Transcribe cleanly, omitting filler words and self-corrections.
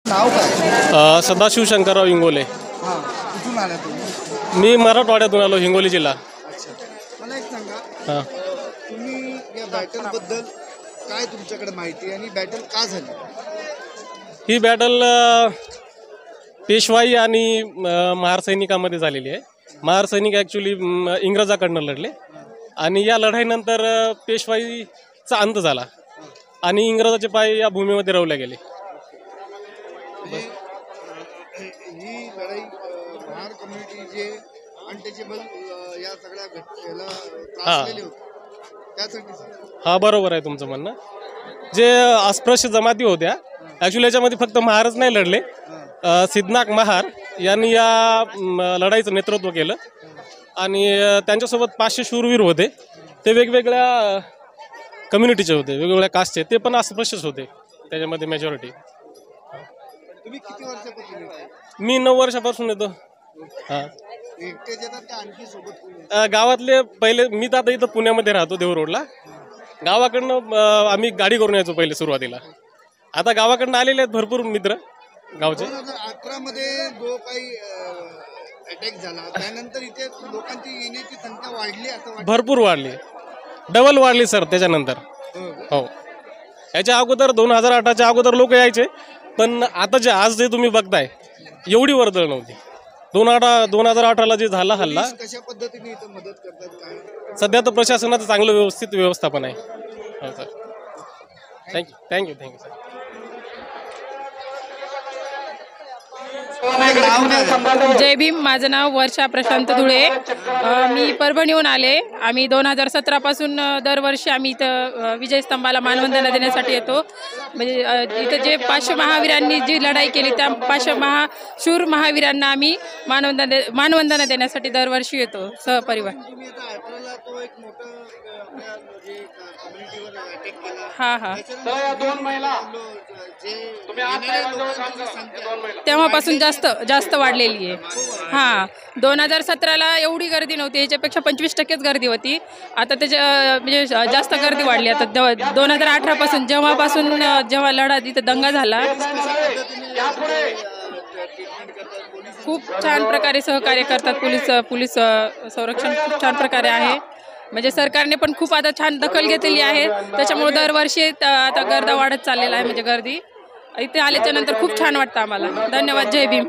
नाव काय? सदाशिव शंकरराव हिंगोले. हां, कुठून आला तुम्ही? मी मराठवाड्यातून आलो, हिंगोली जिल्हा. अच्छा, मला एक सांगा, हां तुम्ही या बॅटलबद्दल काय तुमच्याकडे माहिती आणि बॅटल का झाली? ही बॅटल पेशवाई आणि महार सैनिकामध्ये झालेली आहे. महार सैनिक ॲक्च्युली इंग्रजाकडनं लढले आणि या लढाईनंतर पेशवाईचा अंत झाला आणि इंग्रजाचे पाय या भूमीमध्ये रोवले गेले. म्हणजे ही लढाई महार कम्युनिटी जे अनटचेबल या सगळ्या घटनेला त्रासलेले होते त्यासाठी. हा, बरोबर आहे तुमचं म्हणणं. जे अस्पृश्य जमाती होत्या, ॲक्च्युली याच्यामध्ये फक्त महारच नाही लढले, सिद्धनाग महार यांनी या लढाईचं नेतृत्व केलं आणि त्यांच्यासोबत 500 शूरवीर होते. ते वेगवेगळ्या कम्युनिटीचे होते, वेगवेगळ्या कास्टचे, ते पण अस्पृश्यच होते त्याच्यामध्ये मेजॉरिटी. तुम्ही किती वर्षापासून येताय? मी 9 वर्षापासून येतो. हां, एकटेच येतात का आणखी सोबत? गावातले पहिले, मी तर आता इथं पुण्यामध्ये राहतो, देव रोडला. गावाकडनं आम्ही गाडी करून यायचो पहिले सुरुवातीला. आता गावाकडनं आलेले आहेत भरपूर मित्र गावचे. 2018 मध्ये जो काही अटॅक झाला त्यानंतर इथे लोकांची येण्याची संख्या वाढली असं वाटतं? भरपूर वाढली, डबल वाढली सर त्याच्यानंतर. हो, याच्या अगोदर 2018च्या अगोदर लोक यायचे, पण आता जे आज जे तुम्ही बघताय एवढी वर्दळ नव्हती. 2018ला जे झाला हल्ला, कशा पद्धतीने इथं मदत करतात काय? सध्या तर प्रशासनाचं चांगलं व्यवस्थित व्यवस्थापन आहे. हो सर, थँक्यू सर. जय भीम. माझं नाव वर्षा प्रशांत धुळे. मी परभणीहून आले. आम्ही 2017 पासून दरवर्षी आम्ही इथं विजयस्तंभाला मानवंदना देण्यासाठी येतो. म्हणजे इथं जे 500 महावीरांनी जी लढाई केली त्या 500 शूर महावीरांना आम्ही मानवंदना देण्यासाठी दरवर्षी येतो सहपरिवार. हां हां, तेव्हापासून जास्त वाढलेली आहे. हां, 2017ला एवढी गर्दी नव्हती, याच्यापेक्षा 25% गर्दी होती. आता म्हणजे जास्त गर्दी वाढली. आता 2018 पासून जेव्हा लढा तिथं दंगा झाला, खूप छान प्रकारे सहकार्य करतात. पोलीस संरक्षण खूप छान प्रकारे आहे. म्हणजे सरकारने पण खूप आता छान दखल घेतलेली आहे. त्याच्यामुळे दरवर्षी आता गर्दा वाढत चाललेला आहे. म्हणजे गर्दी इथे आल्याच्या नंतर खूप छान वाटतं आम्हाला. धन्यवाद. जय भीम.